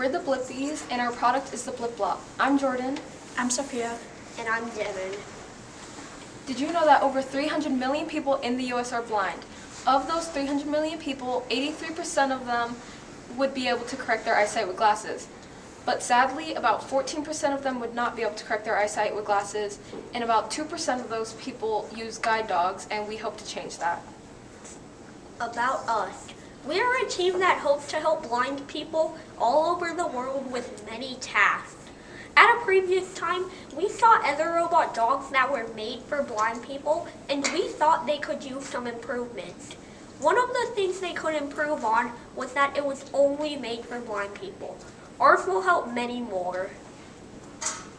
We're the Blippies, and our product is the Blip Block. I'm Jordan. I'm Sophia. And I'm Devin. Did you know that over 300 million people in the U.S. are blind? Of those 300 million people, 83% of them would be able to correct their eyesight with glasses. But sadly, about 14% of them would not be able to correct their eyesight with glasses, and about 2% of those people use guide dogs, and we hope to change that. About us. We are a team that hopes to help blind people all over the world with many tasks. At a previous time, we saw other robot dogs that were made for blind people, and we thought they could use some improvements. One of the things they could improve on was that it was only made for blind people. Ours will help many more.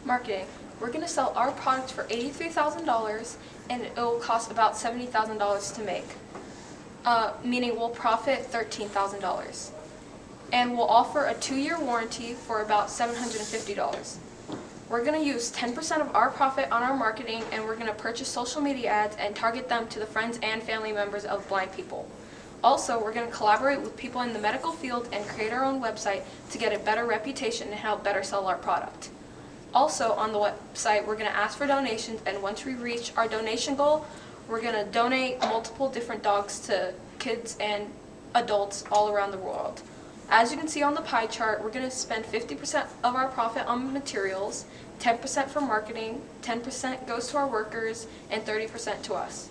Marketing. We're going to sell our product for $83,000, and it will cost about $70,000 to make. Meaning we'll profit $13,000. And we'll offer a 2-year warranty for about $750. We're going to use 10% of our profit on our marketing, and we're going to purchase social media ads and target them to the friends and family members of blind people. Also, we're going to collaborate with people in the medical field and create our own website to get a better reputation and help better sell our product. Also, on the website, we're going to ask for donations, and once we reach our donation goal, we're going to donate multiple different dogs to kids and adults all around the world. As you can see on the pie chart, we're going to spend 50% of our profit on materials, 10% for marketing, 10% goes to our workers, and 30% to us.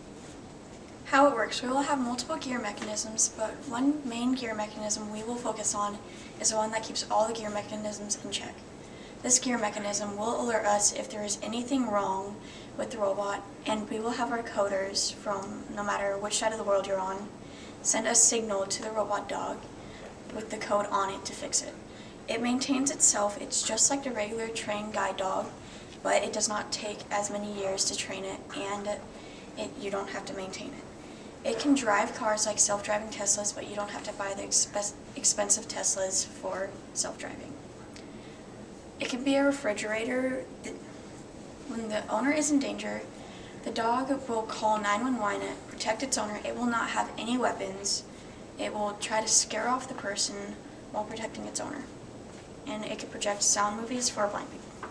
How it works, we will have multiple gear mechanisms, but one main gear mechanism we will focus on is the one that keeps all the gear mechanisms in check. This gear mechanism will alert us if there is anything wrong with the robot, and we will have our coders from no matter which side of the world you're on send a signal to the robot dog with the code on it to fix it. It maintains itself. It's just like the regular trained guide dog, but it does not take as many years to train it, and you don't have to maintain it. It can drive cars like self-driving Teslas, but you don't have to buy the expensive Teslas for self-driving. It can be a refrigerator. When the owner is in danger, the dog will call 911 and protect its owner. It will not have any weapons. It will try to scare off the person while protecting its owner. And it can project sound movies for blind people.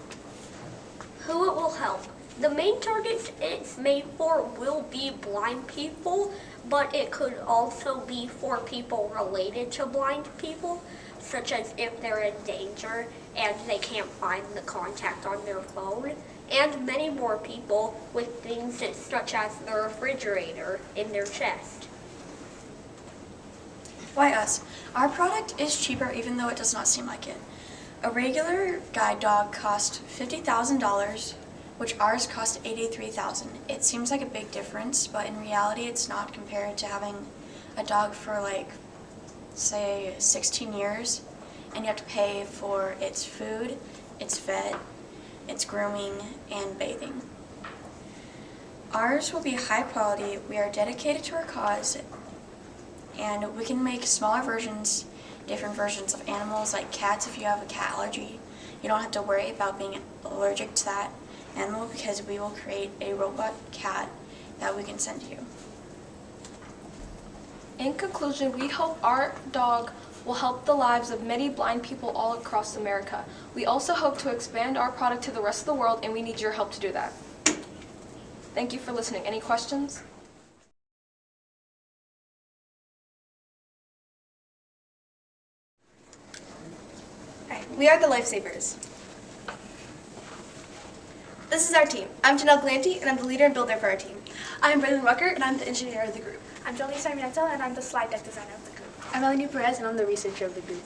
Who it will help. The main targets it's made for will be blind people, but it could also be for people related to blind people, such as if they're in danger and they can't find the contact on their phone, and many more people with things such as the refrigerator in their chest. Why us? Our product is cheaper even though it does not seem like it. A regular guide dog costs $50,000, which ours cost $83,000. It seems like a big difference, but in reality it's not compared to having a dog for say 16 years, and you have to pay for its food, its vet, its grooming, and bathing. Ours will be high quality. We are dedicated to our cause, and we can make smaller versions, different versions of animals like cats. If you have a cat allergy, you don't have to worry about being allergic to that animal because we will create a robot cat that we can send you. In conclusion, we hope our dog will help the lives of many blind people all across America. We also hope to expand our product to the rest of the world, and we need your help to do that. Thank you for listening. Any questions? Hi, we are the Lifesavers. This is our team. I'm Janelle Glanty, and I'm the leader and builder for our team. I'm Brendan Rucker, and I'm the engineer of the group. I'm Jolie Sarmiento, and I'm the slide deck designer of the group. I'm Melanie Perez, and I'm the researcher of the group.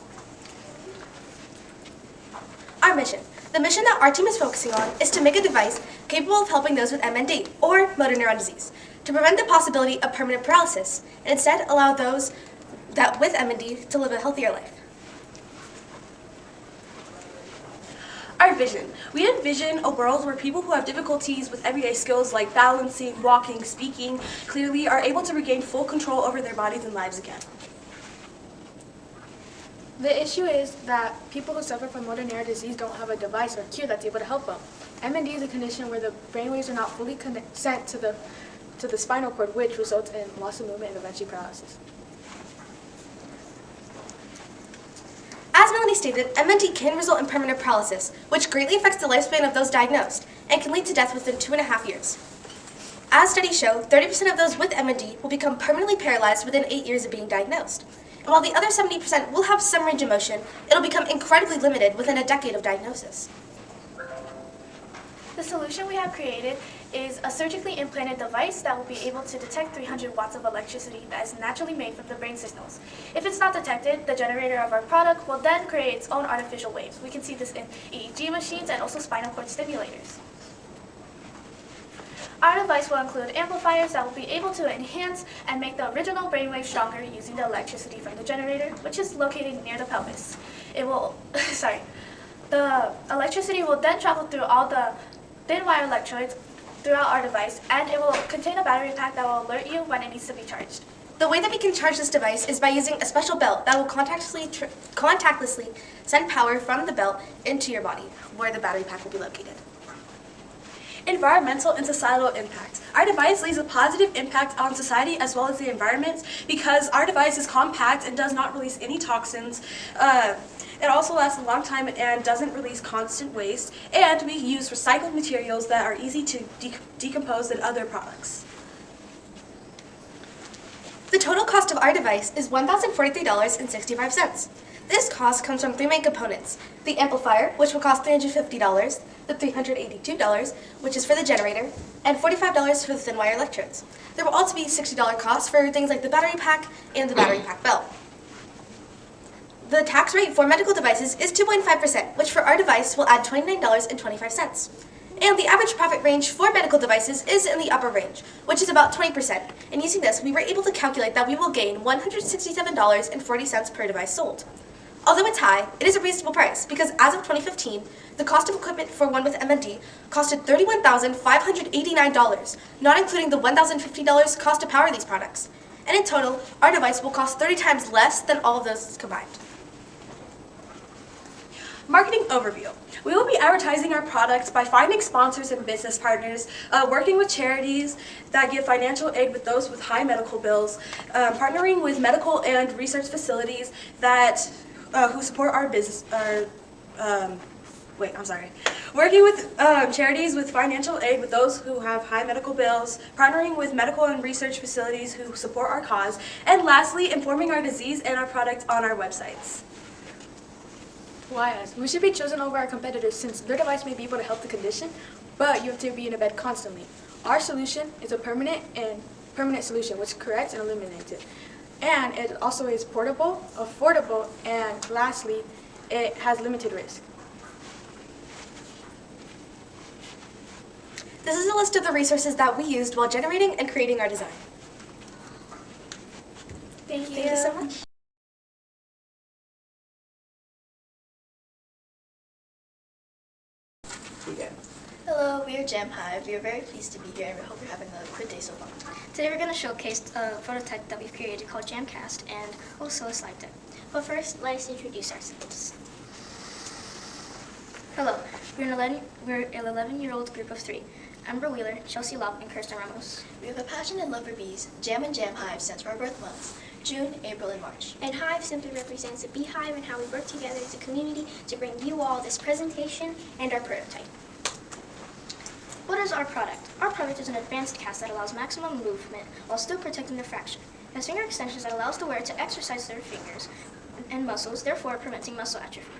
Our mission. The mission that our team is focusing on is to make a device capable of helping those with MND, or motor neuron disease, to prevent the possibility of permanent paralysis, and instead allow those with MND to live a healthier life. Our vision. We envision a world where people who have difficulties with everyday skills like balancing, walking, speaking clearly are able to regain full control over their bodies and lives again. The issue is that people who suffer from motor neuron disease don't have a device or cue that's able to help them. MND is a condition where the brainwaves are not fully sent to the spinal cord, which results in loss of movement and eventually paralysis. As Melanie stated, stated, MND can result in permanent paralysis, which greatly affects the lifespan of those diagnosed and can lead to death within 2.5 years. As studies show, 30% of those with MND will become permanently paralyzed within 8 years of being diagnosed. And while the other 70% will have some range of motion, it'll become incredibly limited within a decade of diagnosis. The solution we have created is a surgically implanted device that will be able to detect 300 watts of electricity that is naturally made from the brain signals. If it's not detected, the generator of our product will then create its own artificial waves. We can see this in EEG machines and also spinal cord stimulators. Our device will include amplifiers that will be able to enhance and make the original brainwave stronger using the electricity from the generator, which is located near the pelvis. The electricity will then travel through all the thin wire electrodes throughout our device, and it will contain a battery pack that will alert you when it needs to be charged. The way that we can charge this device is by using a special belt that will contactlessly send power from the belt into your body, where the battery pack will be located. Environmental and societal impact. Our device leaves a positive impact on society as well as the environment because our device is compact and does not release any toxins. It also lasts a long time and doesn't release constant waste, and we use recycled materials that are easy to decompose than other products. The total cost of our device is $1,043.65. This cost comes from 3 main components: the amplifier, which will cost $350, the $382, which is for the generator, and $45 for the thin wire electrodes. There will also be $60 costs for things like the battery pack and the battery pack belt. The tax rate for medical devices is 2.5%, which for our device will add $29.25. And the average profit range for medical devices is in the upper range, which is about 20%. And using this, we were able to calculate that we will gain $167.40 per device sold. Although it's high, it is a reasonable price because as of 2015, the cost of equipment for one with MND costed $31,589, not including the $1,050 cost to power these products. And in total, our device will cost 30 times less than all of those combined. Marketing overview. We will be advertising our products by finding sponsors and business partners, working with charities that give financial aid with those with high medical bills, partnering with medical and research facilities that who support our business. Working with charities with financial aid with those who have high medical bills, partnering with medical and research facilities who support our cause, and lastly, informing our disease and our product on our websites. Why us? We should be chosen over our competitors since their device may be able to help the condition, but you have to be in a bed constantly. Our solution is a permanent solution which corrects and eliminates it. And it also is portable, affordable, and lastly, it has limited risk. This is a list of the resources that we used while generating and creating our design. Thank you. Thank you so much. Hello, we are Hive. We are very pleased to be here and we hope you're having a good day so far. Today we're going to showcase a prototype that we've created called Jamcast and also a slide deck. But first, let us introduce ourselves. Hello, we're an 11-year-old group of 3. Amber Wheeler, Chelsea Lop, and Kirsten Ramos. We have a passion and love for bees. Jam and Hive stands for our birth months, June, April, and March. And Hive simply represents a beehive and how we work together as a community to bring you all this presentation and our prototype. What is our product? Our product is an advanced cast that allows maximum movement while still protecting the fracture. It has finger extensions that allows the wearer to exercise their fingers and muscles, therefore preventing muscle atrophy.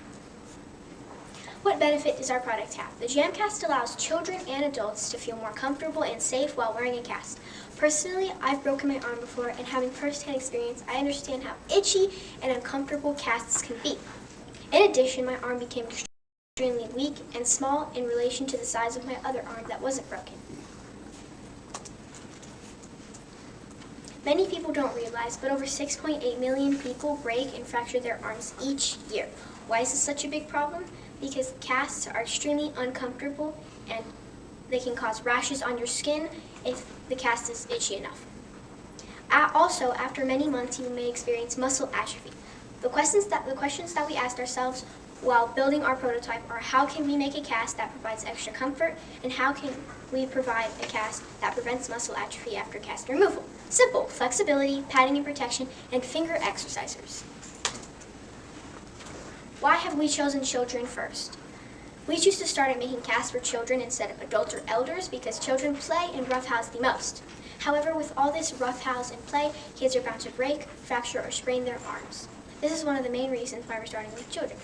What benefit does our product have? The Jamcast allows children and adults to feel more comfortable and safe while wearing a cast. Personally, I've broken my arm before, and having first-hand experience, I understand how itchy and uncomfortable casts can be. In addition, my arm became extremely weak and small in relation to the size of my other arm that wasn't broken. Many people don't realize, but over 6.8 million people break and fracture their arms each year. Why is this such a big problem? Because casts are extremely uncomfortable and they can cause rashes on your skin if the cast is itchy enough. Also, after many months, you may experience muscle atrophy. The questions that we asked ourselves while building our prototype are how can we make a cast that provides extra comfort, and how can we provide a cast that prevents muscle atrophy after cast removal? Simple: flexibility, padding and protection, and finger exercisers. Why have we chosen children first? We choose to start at making casts for children instead of adults or elders because children play and roughhouse the most. However, with all this roughhouse and play, kids are bound to break, fracture, or sprain their arms. This is one of the main reasons why we're starting with children.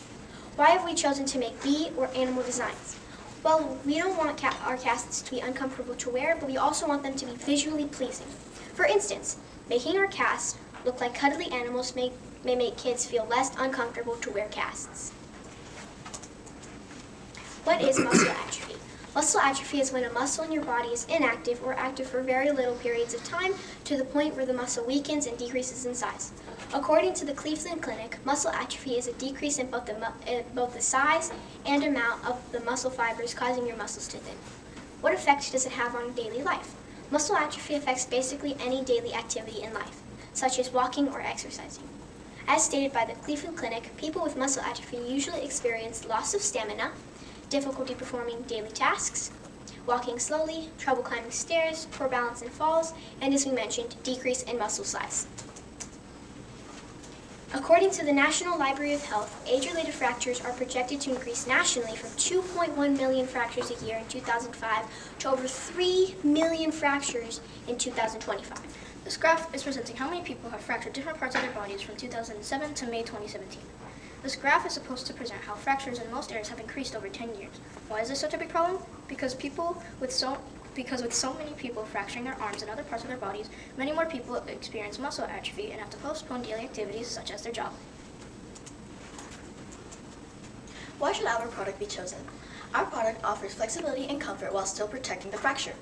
Why have we chosen to make bee or animal designs? Well, we don't want our casts to be uncomfortable to wear, but we also want them to be visually pleasing. For instance, making our casts look like cuddly animals may make kids feel less uncomfortable to wear casts. What is muscle atrophy? Muscle atrophy is when a muscle in your body is inactive or active for very little periods of time to the point where the muscle weakens and decreases in size. According to the Cleveland Clinic, muscle atrophy is a decrease in both the size and amount of the muscle fibers causing your muscles to thin. What effect does it have on daily life? Muscle atrophy affects basically any daily activity in life, such as walking or exercising. As stated by the Cleveland Clinic, people with muscle atrophy usually experience loss of stamina, difficulty performing daily tasks, walking slowly, trouble climbing stairs, poor balance and falls, and as we mentioned, decrease in muscle size. According to the National Library of Health, age-related fractures are projected to increase nationally from 2.1 million fractures a year in 2005 to over 3 million fractures in 2025. This graph is presenting how many people have fractured different parts of their bodies from 2007 to May 2017. This graph is supposed to present how fractures in most areas have increased over 10 years. Why is this such a big problem? Because with so many people fracturing their arms and other parts of their bodies, many more people experience muscle atrophy and have to postpone daily activities such as their job. Why should our product be chosen? Our product offers flexibility and comfort while still protecting the fracture.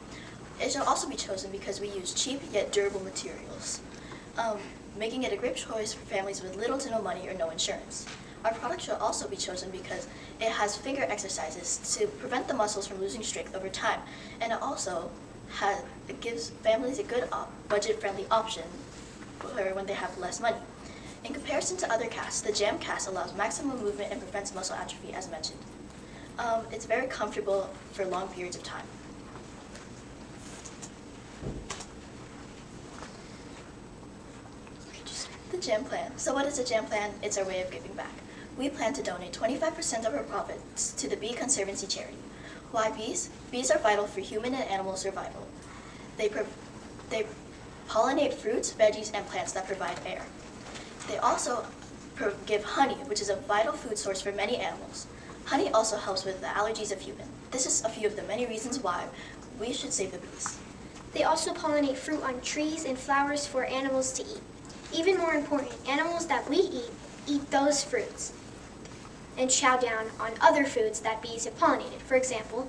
It should also be chosen because we use cheap yet durable materials, making it a great choice for families with little to no money or no insurance. Our product should also be chosen because it has finger exercises to prevent the muscles from losing strength over time, and it also gives families a good budget-friendly option for when they have less money. In comparison to other casts, the Jam cast allows maximum movement and prevents muscle atrophy as mentioned. It's very comfortable for long periods of time. The Jam Plan. So what is a Jam Plan? It's our way of giving back. We plan to donate 25% of our profits to the Bee Conservancy charity. Why bees? Bees are vital for human and animal survival. They pollinate fruits, veggies, and plants that provide air. They also give honey, which is a vital food source for many animals. Honey also helps with the allergies of humans. This is a few of the many reasons why we should save the bees. They also pollinate fruit on trees and flowers for animals to eat. Even more important, animals that we eat those fruits and chow down on other foods that bees have pollinated. For example,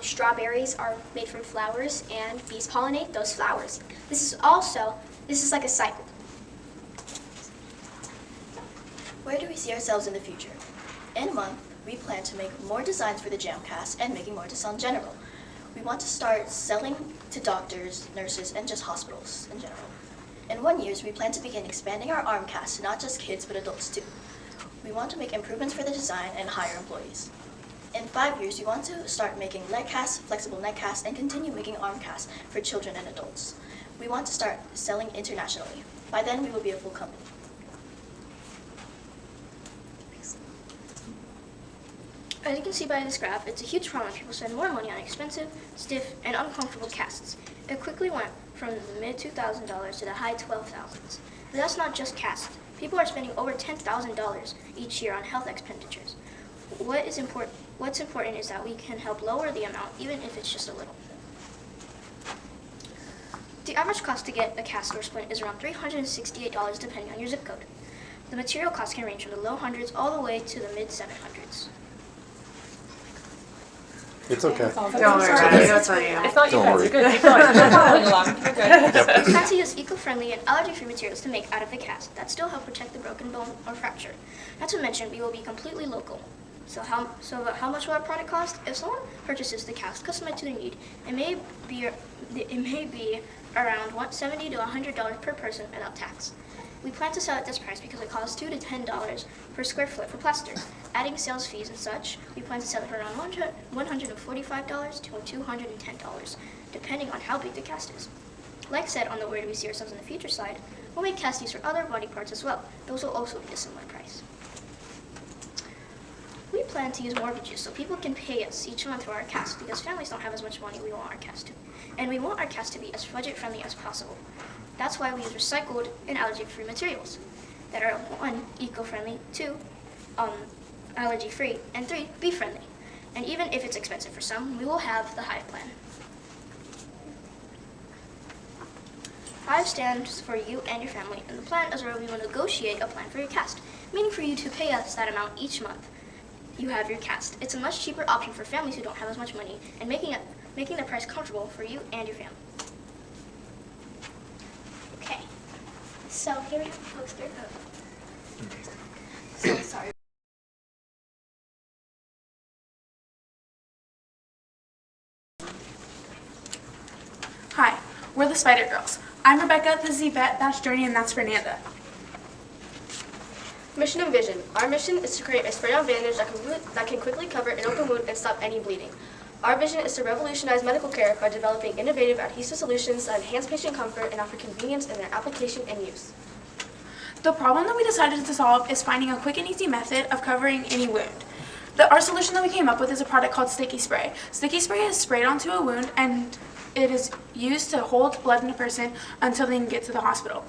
strawberries are made from flowers and bees pollinate those flowers. This is like a cycle. Where do we see ourselves in the future? In a month, we plan to make more designs for the Jamcast and making more to sell in general. We want to start selling to doctors, nurses, and just hospitals in general. In 1 year, we plan to begin expanding our arm cast to not just kids, but adults too. We want to make improvements for the design and hire employees. In 5 years, we want to start making leg casts, flexible neck casts, and continue making arm casts for children and adults. We want to start selling internationally. By then, we will be a full company. As you can see by this graph, it's a huge problem when people spend more money on expensive, stiff, and uncomfortable casts. It quickly went from the mid-$2,000s to the high $12,000s. But that's not just casts. People are spending over $10,000 each year on health expenditures. What's important is that we can help lower the amount, even if it's just a little. The average cost to get a cast or splint is around $368 depending on your zip code. The material cost can range from the low hundreds all the way to the mid-700s. It's okay. Don't worry, it's on you. It's not you Don't guys, worry. you're good, keep going. We're following along, you're good. We plan to use eco-friendly and allergy-free materials to make out of the cast that still help protect the broken bone or fracture. Not to mention, we will be completely local. So how much will our product cost? If someone purchases the cast customized to their need, it may be around $70 to $100 per person without tax. We plan to sell at this price because it costs $2 to $10 per square foot for plaster. Adding sales fees and such, we plan to sell it for around $145 to $210, depending on how big the cast is. Like said on the where do we see ourselves in the future slide, we'll make casties for other body parts as well. Those will also be a similar price. plan to use mortgages so people can pay us each month for our cast because families don't have as much money we want our cast to. And we want our cast to be as budget-friendly as possible. That's why we use recycled and allergy-free materials that are 1, eco-friendly, 2, allergy-free, and 3, bee-friendly. And even if it's expensive for some, we will have the Hive plan. Hive stands for you and your family, and the plan is where we will negotiate a plan for your cast, meaning for you to pay us that amount each month you have your cast. It's a much cheaper option for families who don't have as much money, and making the price comfortable for you and your family. Okay, so here we have the poster. So sorry. Hi, we're the Spider Girls. I'm Rebecca, this is Yvette, that's Journey, and that's Fernanda. Mission and vision. Our mission is to create a spray-on bandage that can quickly cover an open wound and stop any bleeding. Our vision is to revolutionize medical care by developing innovative adhesive solutions that enhance patient comfort and offer convenience in their application and use. The problem that we decided to solve is finding a quick and easy method of covering any wound. Our solution that we came up with is a product called Sticky Spray. Sticky Spray is sprayed onto a wound and it is used to hold blood in a person until they can get to the hospital.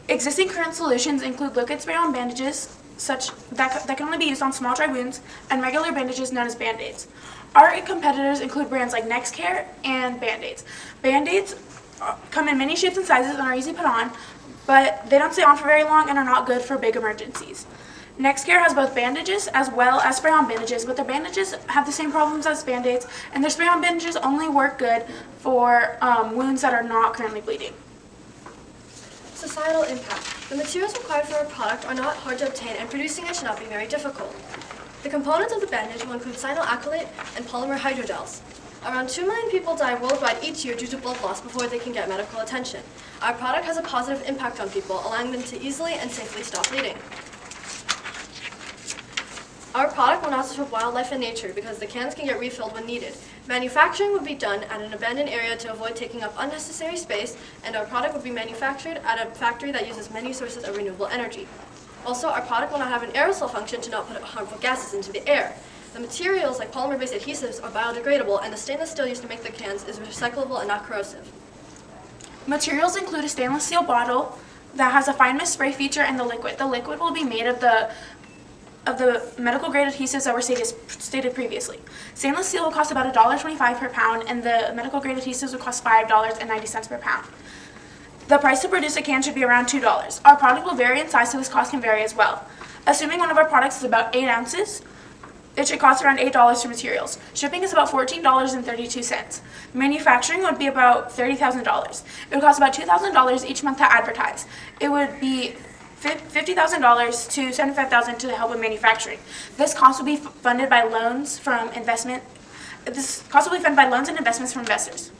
Existing current solutions include liquid spray-on bandages that can only be used on small dry wounds and regular bandages known as Band-Aids. Our competitors include brands like Nexcare and Band-Aids. Band-Aids come in many shapes and sizes and are easy to put on, but they don't stay on for very long and are not good for big emergencies. Nexcare has both bandages as well as spray-on bandages, but their bandages have the same problems as Band-Aids, and their spray-on bandages only work good for wounds that are not currently bleeding. Societal impact. The materials required for our product are not hard to obtain, and producing it should not be very difficult. The components of the bandage will include cyanoacrylate and polymer hydrogels. Around 2 million people die worldwide each year due to blood loss before they can get medical attention. Our product has a positive impact on people, allowing them to easily and safely stop bleeding. Our product will not disrupt wildlife and nature because the cans can get refilled when needed. Manufacturing would be done at an abandoned area to avoid taking up unnecessary space, and our product would be manufactured at a factory that uses many sources of renewable energy. Also, our product will not have an aerosol function to not put harmful gases into the air. The materials, like polymer-based adhesives, are biodegradable, and the stainless steel used to make the cans is recyclable and not corrosive. Materials include a stainless steel bottle that has a fine mist spray feature and the liquid. The liquid will be made of the medical grade adhesives that were stated previously. Stainless steel will cost about $1.25 per pound, and the medical grade adhesives will cost $5.90 per pound. The price to produce a can should be around $2. Our product will vary in size, so this cost can vary as well. Assuming one of our products is about 8 ounces, it should cost around $8 for materials. Shipping is about $14.32. Manufacturing would be about $30,000. It would cost about $2,000 each month to advertise. It would be $50,000 to $75,000 to help with manufacturing. This cost will be funded by loans from investment. This cost will be funded by loans and investments from investors.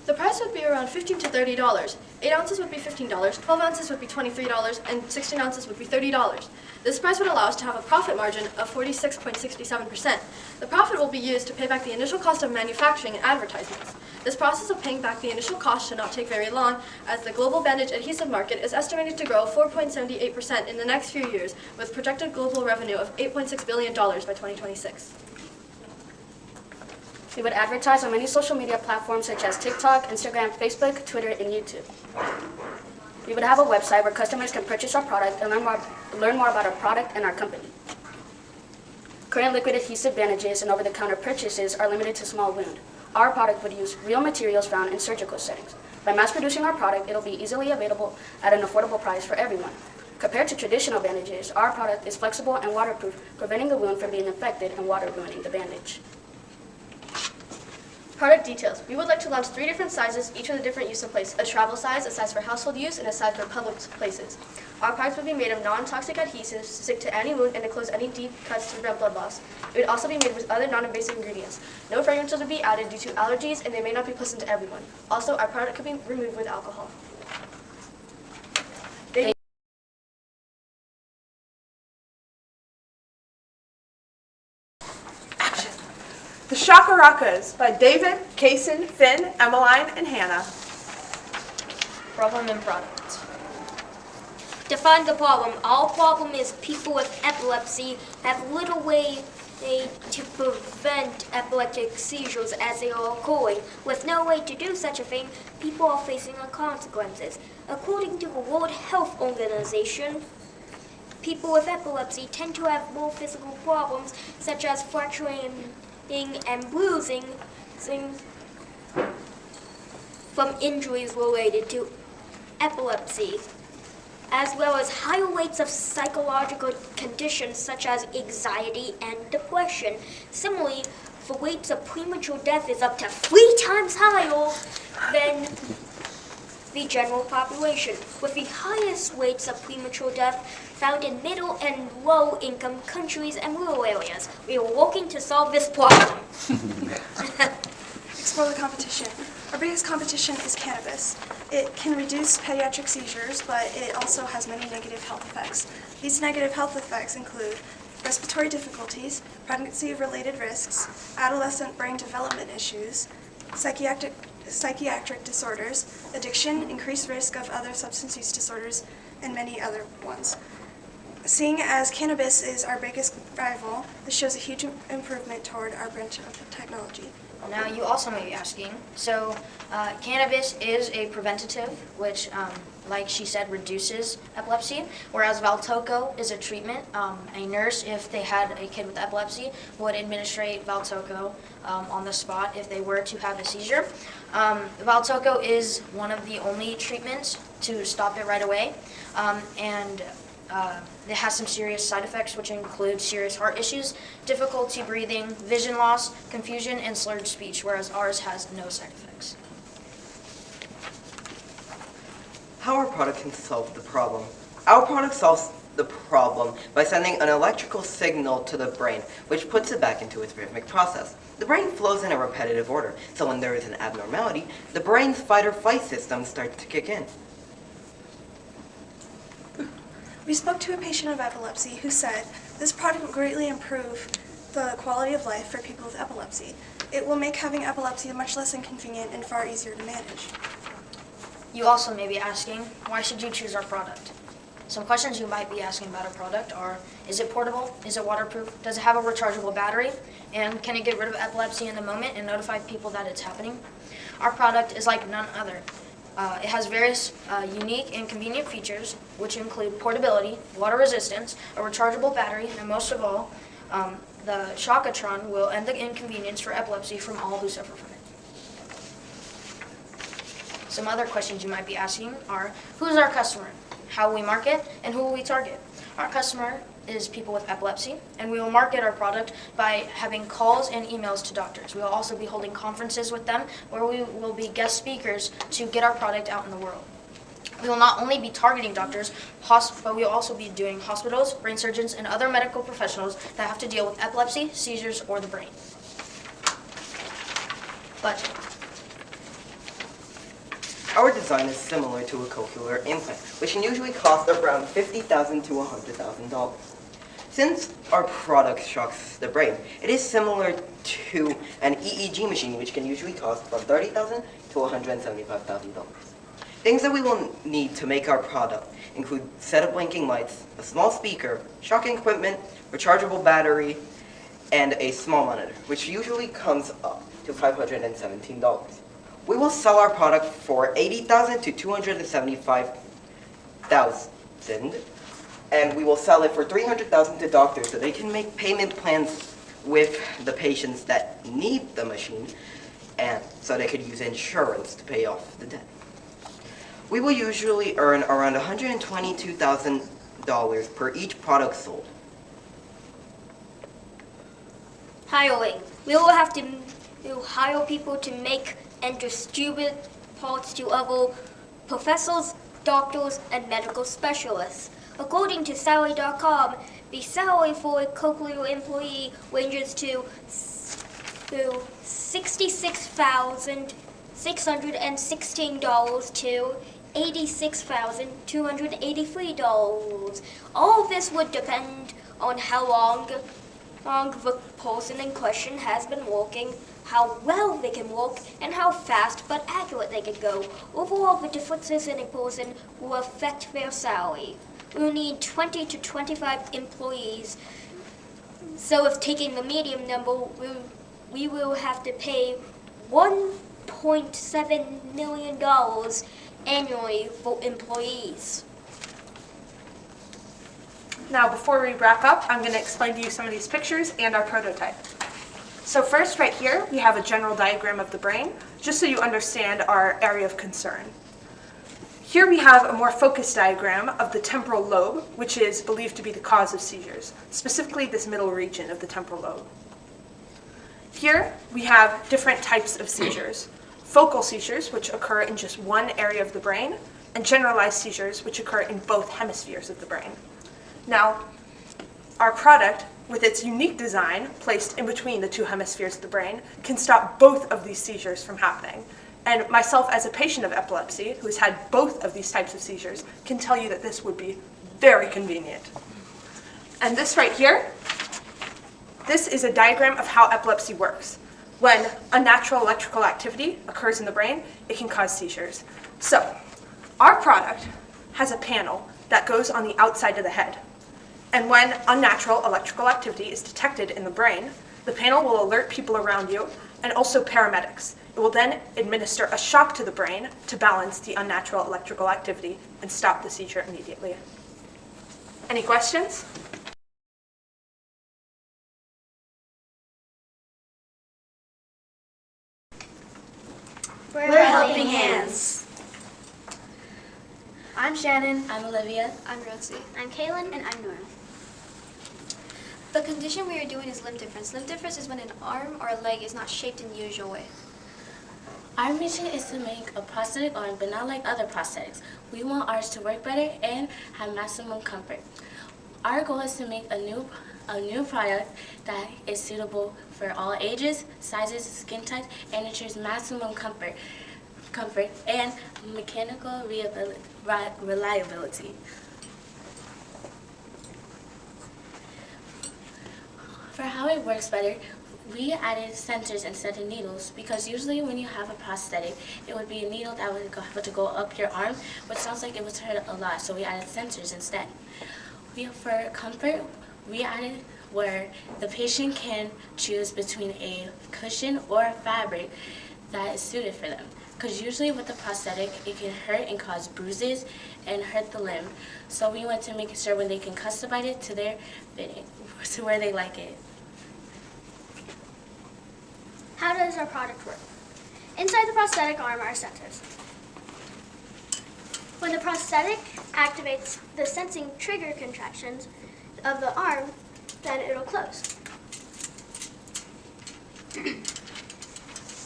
The price would be around $15 to $30. 8 ounces would be $15, 12 ounces would be $23, and 16 ounces would be $30. This price would allow us to have a profit margin of 46.67%. The profit will be used to pay back the initial cost of manufacturing and advertisements. This process of paying back the initial cost should not take very long, as the global bandage adhesive market is estimated to grow 4.78% in the next few years, with projected global revenue of $8.6 billion by 2026. We would advertise on many social media platforms such as TikTok, Instagram, Facebook, Twitter, and YouTube. We would have a website where customers can purchase our product and learn more about our product and our company. Current liquid adhesive bandages and over-the-counter purchases are limited to small wound. Our product would use real materials found in surgical settings. By mass producing our product, it will be easily available at an affordable price for everyone. Compared to traditional bandages, our product is flexible and waterproof, preventing the wound from being infected and water ruining the bandage. Product details. We would like to launch 3 different sizes, each with a different use and place. A travel size, a size for household use, and a size for public places. Our products would be made of non-toxic adhesives to stick to any wound and to close any deep cuts to prevent blood loss. It would also be made with other non-invasive ingredients. No fragrances would be added due to allergies, and they may not be pleasant to everyone. Also, our product could be removed with alcohol. The Shakarakas by David, Kaysen, Finn, Emmeline, and Hannah. Problem and product. Define the problem. Our problem is people with epilepsy have little way to prevent epileptic seizures as they are occurring. With no way to do such a thing, people are facing the consequences. According to the World Health Organization, people with epilepsy tend to have more physical problems such as fracturing and bruising from injuries related to epilepsy, as well as higher rates of psychological conditions such as anxiety and depression. Similarly, the rates of premature death is up to 3 times higher than the general population, with the highest rates of premature death found in middle and low income countries and rural areas. We are working to solve this problem. Explore the competition. Our biggest competition is cannabis. It can reduce pediatric seizures, but it also has many negative health effects. These negative health effects include respiratory difficulties, pregnancy-related risks, adolescent brain development issues, psychiatric disorders, addiction, increased risk of other substance use disorders, and many other ones. Seeing as cannabis is our biggest rival, this shows a huge improvement toward our branch of technology. Now, you also may be asking, so cannabis is a preventative, which, like she said, reduces epilepsy, whereas Valtoco is a treatment. A nurse, if they had a kid with epilepsy, would administrate Valtoco on the spot if they were to have a seizure. Valtoco is one of the only treatments to stop it right away, and it has some serious side effects, which include serious heart issues, difficulty breathing, vision loss, confusion, and slurred speech, whereas ours has no side effects. How our product can solve the problem. Our product solves the problem by sending an electrical signal to the brain, which puts it back into its rhythmic process. The brain flows in a repetitive order, so when there is an abnormality, the brain's fight-or-flight system starts to kick in. We spoke to a patient of epilepsy who said this product will greatly improve the quality of life for people with epilepsy. It will make having epilepsy much less inconvenient and far easier to manage. You also may be asking, why should you choose our product? Some questions you might be asking about our product are, is it portable? Is it waterproof? Does it have a rechargeable battery? And can it get rid of epilepsy in the moment and notify people that it's happening? Our product is like none other. It has various unique and convenient features, which include portability, water resistance, a rechargeable battery, and most of all, the Shakatron will end the inconvenience for epilepsy from all who suffer from it. Some other questions you might be asking are, who is our customer? How will we market? And who will we target? Our customer is people with epilepsy, and we will market our product by having calls and emails to doctors. We will also be holding conferences with them where we will be guest speakers to get our product out in the world. We will not only be targeting doctors, but we will also be doing hospitals, brain surgeons, and other medical professionals that have to deal with epilepsy, seizures, or the brain. Budget. Our design is similar to a cochlear implant, which can usually cost around $50,000 to $100,000. Since our product shocks the brain, it is similar to an EEG machine, which can usually cost from $30,000 to $175,000. Things that we will need to make our product include a set of blinking lights, a small speaker, shocking equipment, rechargeable battery, and a small monitor, which usually comes up to $517. We will sell our product for $80,000 to $275,000, and we will sell it for $300,000 to doctors so they can make payment plans with the patients that need the machine, and so they could use insurance to pay off the debt. We will usually earn around $122,000 per each product sold. Hiring. We will have to hire people to make and distribute parts to other professors, doctors, and medical specialists. According to salary.com, the salary for a cochlear employee ranges to $66,616 to $86,283. All of this would depend on how long the person in question has been working, how well they can work, and how fast but accurate they can go. Overall, the differences in a person will affect their salary. we will need 20 to 25 employees. So if taking the medium number, we will have to pay $1.7 million annually for employees. Now, before we wrap up, I'm going to explain to you some of these pictures and our prototype. So first, right here, we have a general diagram of the brain, just so you understand our area of concern. Here we have a more focused diagram of the temporal lobe, which is believed to be the cause of seizures, specifically this middle region of the temporal lobe. Here we have different types of seizures. Focal seizures, which occur in just one area of the brain, and generalized seizures, which occur in both hemispheres of the brain. Now, our product, with its unique design placed in between the two hemispheres of the brain, can stop both of these seizures from happening. And myself, as a patient of epilepsy, who has had both of these types of seizures, can tell you that this would be very convenient. And this right here, this is a diagram of how epilepsy works. When unnatural electrical activity occurs in the brain, it can cause seizures. So, our product has a panel that goes on the outside of the head. And when unnatural electrical activity is detected in the brain, the panel will alert people around you and also paramedics. It will then administer a shock to the brain to balance the unnatural electrical activity and stop the seizure immediately. Any questions? We're helping hands. I'm Shannon. I'm Olivia. I'm Rosie. I'm Kaylin. And I'm Nora. The condition we are doing is limb difference. Limb difference is when an arm or a leg is not shaped in the usual way. Our mission is to make a prosthetic arm, but not like other prosthetics. We want ours to work better and have maximum comfort. Our goal is to make a new product that is suitable for all ages, sizes, skin types, and ensures maximum comfort and mechanical reliability. For how it works better, we added sensors instead of needles because usually when you have a prosthetic, it would be a needle that would have to go up your arm, which sounds like it would hurt a lot, so we added sensors instead. For comfort, we added where the patient can choose between a cushion or a fabric that is suited for them. Because usually with the prosthetic, it can hurt and cause bruises and hurt the limb. So we want to make sure when they can customize it to their fitting, to where they like it. How does our product work? Inside the prosthetic arm are sensors. When the prosthetic activates the sensing trigger contractions of the arm, then it'll close.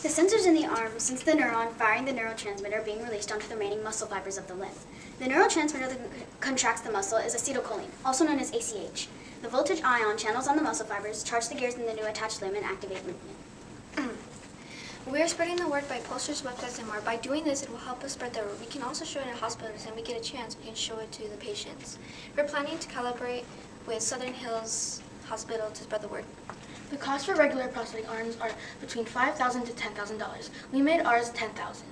The sensors in the arm sense the neuron firing the neurotransmitter being released onto the remaining muscle fibers of the limb. The neurotransmitter that contracts the muscle is acetylcholine, also known as ACH. The voltage ion channels on the muscle fibers charge the gears in the new attached limb and activate movement. We are spreading the word by posters, websites, and more. By doing this, it will help us spread the word. We can also show it in hospitals, and we get a chance, we can show it to the patients. We're planning to collaborate with Southern Hills Hospital to spread the word. The cost for regular prosthetic arms are between $5,000 to $10,000. We made ours $10,000.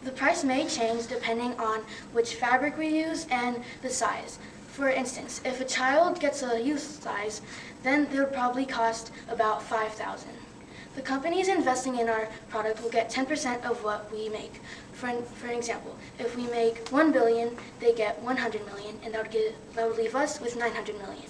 The price may change depending on which fabric we use and the size. For instance, if a child gets a youth size, then it would probably cost about $5,000. The companies investing in our product will get 10% of what we make. For an example, if we make $1 billion, they get $100 million, and that would leave us with $900 million.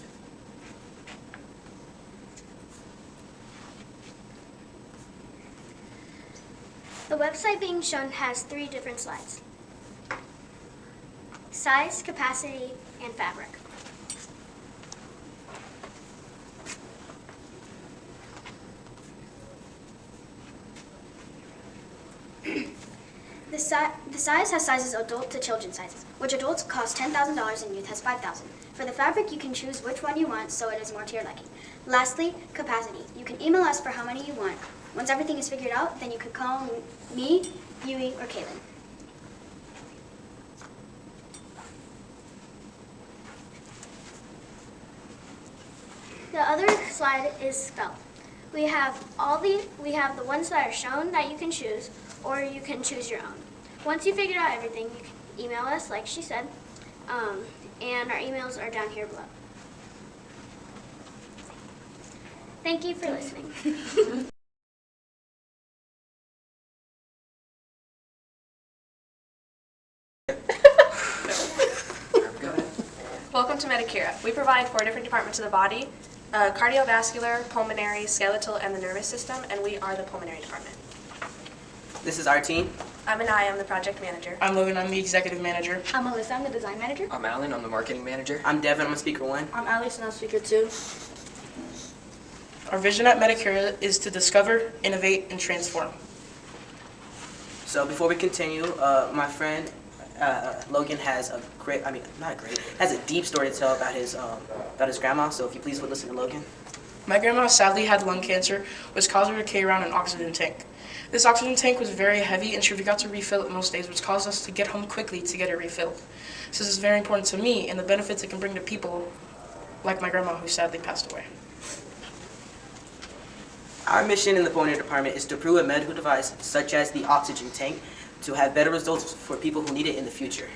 The website being shown has 3 different slides: size, capacity, and fabric. The size has sizes adult to children sizes, which adults cost $10,000 and youth has $5,000. For the fabric, you can choose which one you want so it is more to your liking. Lastly, capacity. You can email us for how many you want. Once everything is figured out, then you could call me, Yui, or Kaylin. The other slide is spelled. We have the ones that are shown that you can choose, or you can choose your own. Once you figure out everything, you can email us, like she said, And our emails are down here below. Thank you for listening. Welcome to Medicare. We provide 4 different departments of the body: cardiovascular, pulmonary, skeletal, and the nervous system, and we are the pulmonary department. This is our team. I'm Anaya, I'm the project manager. I'm Logan, I'm the executive manager. I'm Alyssa, I'm the design manager. I'm Alan, I'm the marketing manager. I'm Devin, I'm speaker 1. I'm Alex, and I'm speaker 2. Our vision at Medicare is to discover, innovate, and transform. So before we continue, my friend Logan has a great, has a deep story to tell about his grandma. So if you please would listen to Logan. My grandma sadly had lung cancer, which caused her to carry around an oxygen tank. This oxygen tank was very heavy and she forgot to refill it most days, which caused us to get home quickly to get it refilled. This is very important to me and the benefits it can bring to people like my grandma who sadly passed away. Our mission in the pulmonary department is to improve a medical device such as the oxygen tank to have better results for people who need it in the future.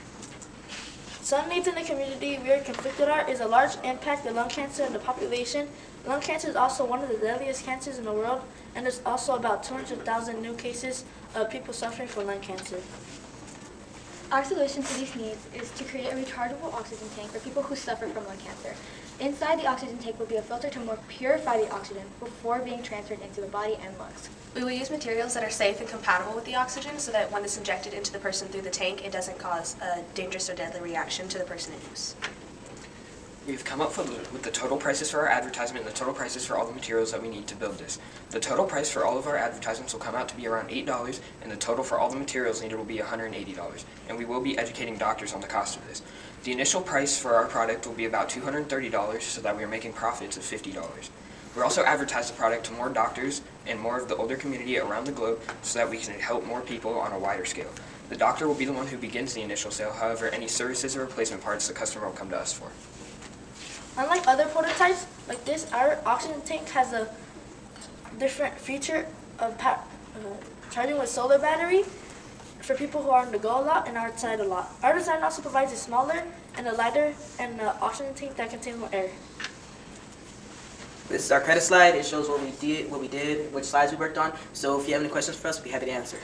Some needs in the community we are conflicted on is a large impact of lung cancer in the population. Lung cancer is also one of the deadliest cancers in the world, and there's also about 200,000 new cases of people suffering from lung cancer. Our solution to these needs is to create a rechargeable oxygen tank for people who suffer from lung cancer. Inside the oxygen tank will be a filter to more purify the oxygen before being transferred into the body and lungs. We will use materials that are safe and compatible with the oxygen so that when it's injected into the person through the tank, it doesn't cause a dangerous or deadly reaction to the person in use. We've come up with the total prices for our advertisement and the total prices for all the materials that we need to build this. The total price for all of our advertisements will come out to be around $8, and the total for all the materials needed will be $180, and we will be educating doctors on the cost of this. The initial price for our product will be about $230, so that we are making profits of $50. We'll also advertise the product to more doctors and more of the older community around the globe so that we can help more people on a wider scale. The doctor will be the one who begins the initial sale, however, any services or replacement parts the customer will come to us for. Unlike other prototypes like this, our oxygen tank has a different feature of charging with solar battery for people who are on the go a lot and outside a lot. Our design also provides a smaller and a lighter and an oxygen tank that contains more air. This is our credit slide. It shows what we did, which slides we worked on. So if you have any questions for us, we'll be happy to answer.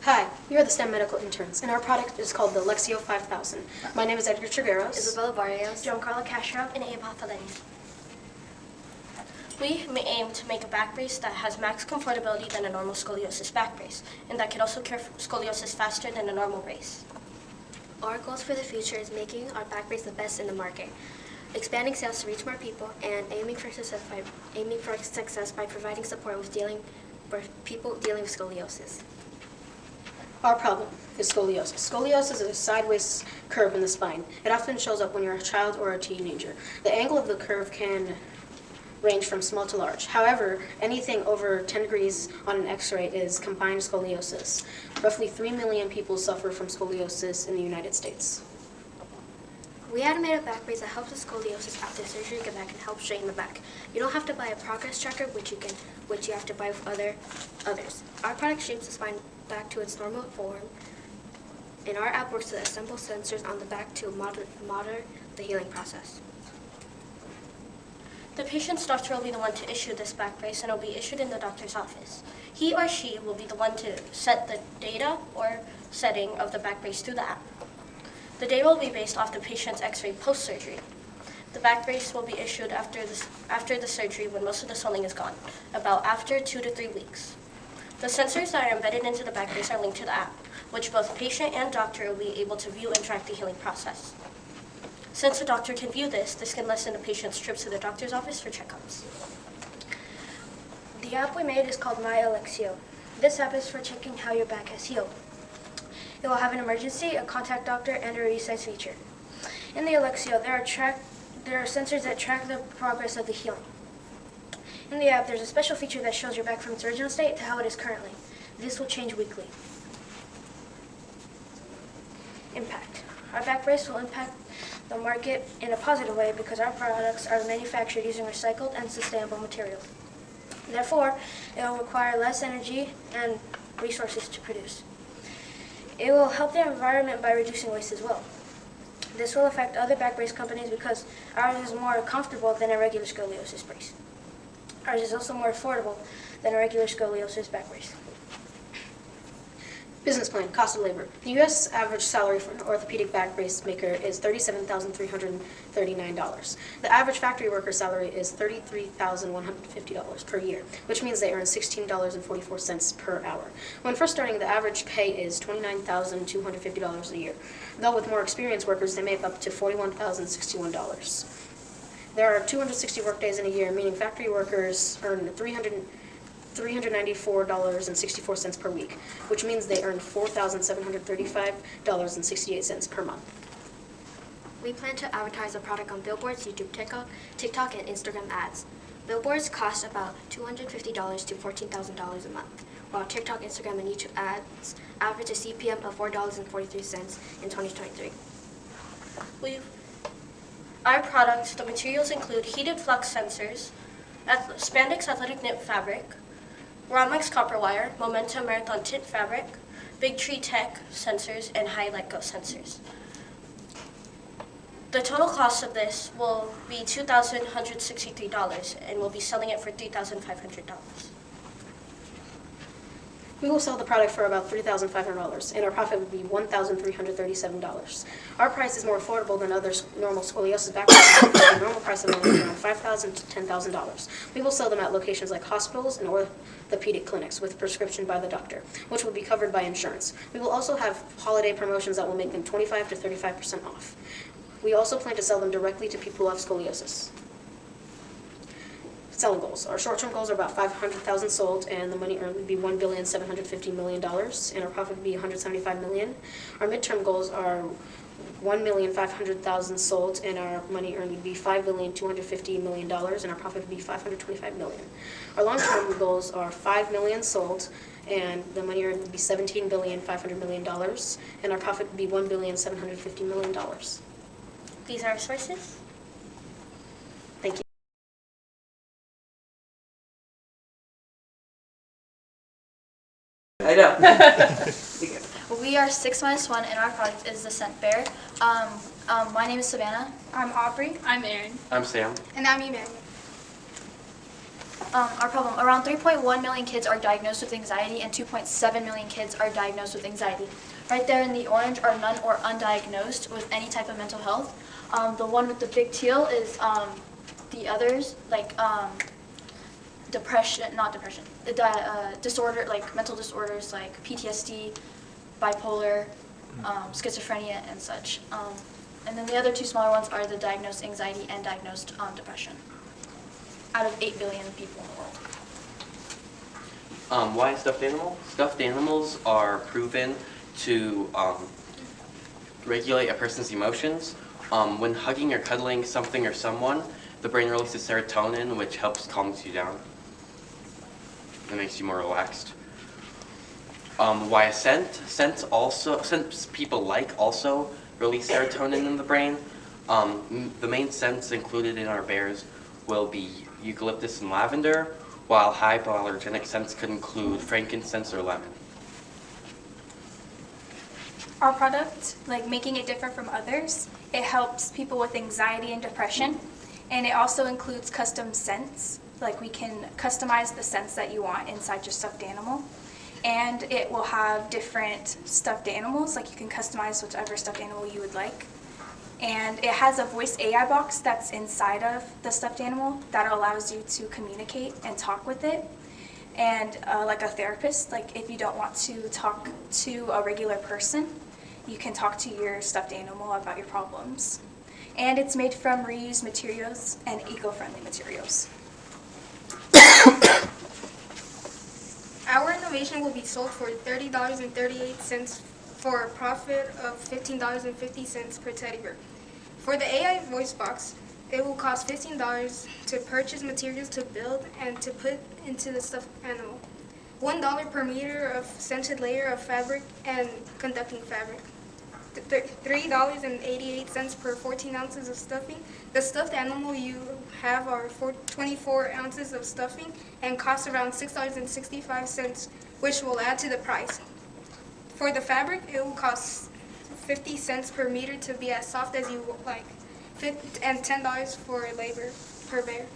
Hi, we are the STEM medical interns, and our product is called the Lexio 5000. My name is Edgar Trigueros. Isabella Barrios. Giancarlo Castro. And Ava Faletti. We aim to make a back brace that has max comfortability than a normal scoliosis back brace, and that can also cure scoliosis faster than a normal brace. Our goals for the future is making our back brace the best in the market, expanding sales to reach more people, and aiming for success by providing support for people dealing with scoliosis. Our problem is scoliosis. Scoliosis is a sideways curve in the spine. It often shows up when you're a child or a teenager. The angle of the curve can range from small to large. However, anything over 10 degrees on an x-ray is combined scoliosis. Roughly 3 million people suffer from scoliosis in the United States. We automated back brace that helps with scoliosis after surgery get back and help straighten the back. You don't have to buy a progress tracker, which you have to buy with others. Our product shapes the spine back to its normal form, and our app works to assemble sensors on the back to monitor the healing process. The patient's doctor will be the one to issue this back brace, and it will be issued in the doctor's office. He or she will be the one to set the data or setting of the back brace through the app. The data will be based off the patient's x-ray post-surgery. The back brace will be issued after the surgery when most of the swelling is gone, about after 2 to 3 weeks. The sensors that are embedded into the back brace are linked to the app, which both patient and doctor will be able to view and track the healing process. Since the doctor can view this can lessen the patient's trips to the doctor's office for checkups. The app we made is called My Lexio. This app is for checking how your back has healed. It will have an emergency, a contact doctor, and a resize feature. In the Lexio, there are sensors that track the progress of the healing. In the app, there's a special feature that shows your back from its original state to how it is currently. This will change weekly. Impact. Our back brace will impact the market in a positive way because our products are manufactured using recycled and sustainable materials. Therefore, it will require less energy and resources to produce. It will help the environment by reducing waste as well. This will affect other back brace companies because ours is more comfortable than a regular scoliosis brace. Ours is also more affordable than a regular scoliosis back brace. Business plan, cost of labor. The U.S. average salary for an orthopedic back brace maker is $37,339. The average factory worker salary is $33,150 per year, which means they earn $16.44 per hour. When first starting, the average pay is $29,250 a year, though with more experienced workers, they make up to $41,061. There are 260 workdays in a year, meaning factory workers earn $394.64 per week, which means they earn $4,735.68 per month. We plan to advertise our product on billboards, YouTube, TikTok, and Instagram ads. Billboards cost about $250 to $14,000 a month, while TikTok, Instagram, and YouTube ads average a CPM of $4.43 in 2023. Our products, the materials include heated flux sensors, spandex athletic knit fabric, Romex copper wire, Momentum Marathon tint fabric, Big Tree Tech sensors, and High Let Go sensors. The total cost of this will be $2,163, and we'll be selling it for $3,500. We will sell the product for about $3,500, and our profit would be $1,337. Our price is more affordable than other normal scoliosis back braces. The normal price of them is around $5,000 to $10,000. We will sell them at locations like hospitals and orthopedic clinics with prescription by the doctor, which will be covered by insurance. We will also have holiday promotions that will make them 25 to 35% off. We also plan to sell them directly to people who have scoliosis. Selling goals. Our short-term goals are about 500,000 sold, and the money earned would be $1,750,000,000, and our profit would be $175 million. Our midterm goals are 1,500,000 sold, and our money earned would be $5,250,000,000, and our profit would be $525 million. Our long-term goals are 5 million sold, and the money earned would be $17,500,000,000, and our profit would be $1,750,000,000. These are our sources. Thank you. I know. We are 6-1, and our product is the scent bear. My name is Savannah. I'm Aubrey. I'm Erin. I'm Sam. And I'm Emmanuel. Our problem, around 3.1 million kids are diagnosed with anxiety, and 2.7 million kids are diagnosed with anxiety. Right there in the orange are none or undiagnosed with any type of mental health. The one with the big teal is the others, like disorder, like mental disorders like PTSD, bipolar, schizophrenia, and such. And then the other two smaller ones are the diagnosed anxiety and diagnosed depression, out of 8 billion people in the world. Why a stuffed animal? Stuffed animals are proven to regulate a person's emotions. When hugging or cuddling something or someone, the brain releases serotonin, which helps calm you down. It makes you more relaxed. Why a scent? Scents people also release serotonin in the brain. The main scents included in our bears will be eucalyptus and lavender, while hypoallergenic scents could include frankincense or lemon. Our product, like making it different from others, it helps people with anxiety and depression, and it also includes custom scents. Like we can customize the scents that you want inside your stuffed animal, and it will have different stuffed animals, like you can customize whichever stuffed animal you would like. And it has a voice AI box that's inside of the stuffed animal that allows you to communicate and talk with it. And like a therapist, like if you don't want to talk to a regular person, you can talk to your stuffed animal about your problems. And it's made from reused materials and eco-friendly materials. Our innovation will be sold for $30.38 for a profit of $15.50 per teddy bear. For the AI voice box, it will cost $15 to purchase materials to build and to put into the stuffed animal. $1 per meter of scented layer of fabric and conducting fabric. $3.88 per 14 ounces of stuffing. The stuffed animal you have are 24 ounces of stuffing and costs around $6.65, which will add to the price. For the fabric, it will cost 50 cents per meter to be as soft as you like, and $10 for labor per bear.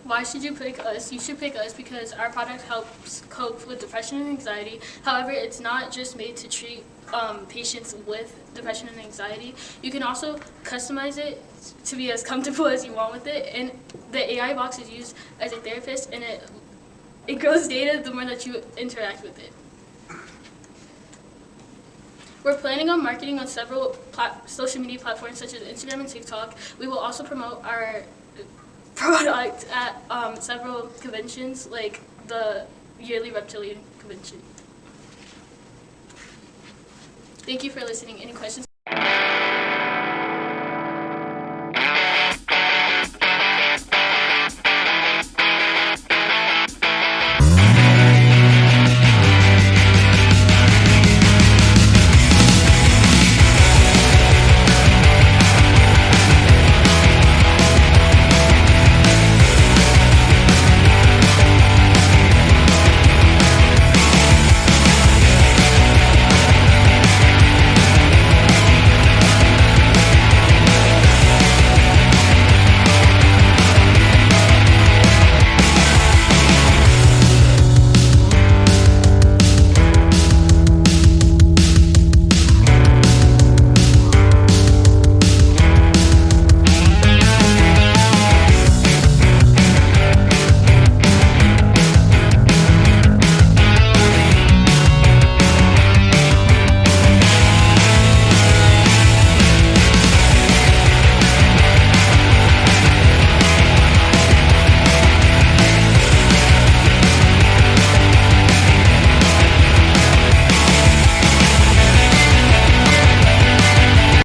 Why should you pick us? You should pick us because our product helps cope with depression and anxiety. However, it's not just made to treat patients with depression and anxiety. You can also customize it to be as comfortable as you want with it. And the AI box is used as a therapist, and it grows data the more that you interact with it. We're planning on marketing on several social media platforms such as Instagram and TikTok. We will also promote our product at several conventions like the yearly reptilian convention. Thank you for listening. Any questions?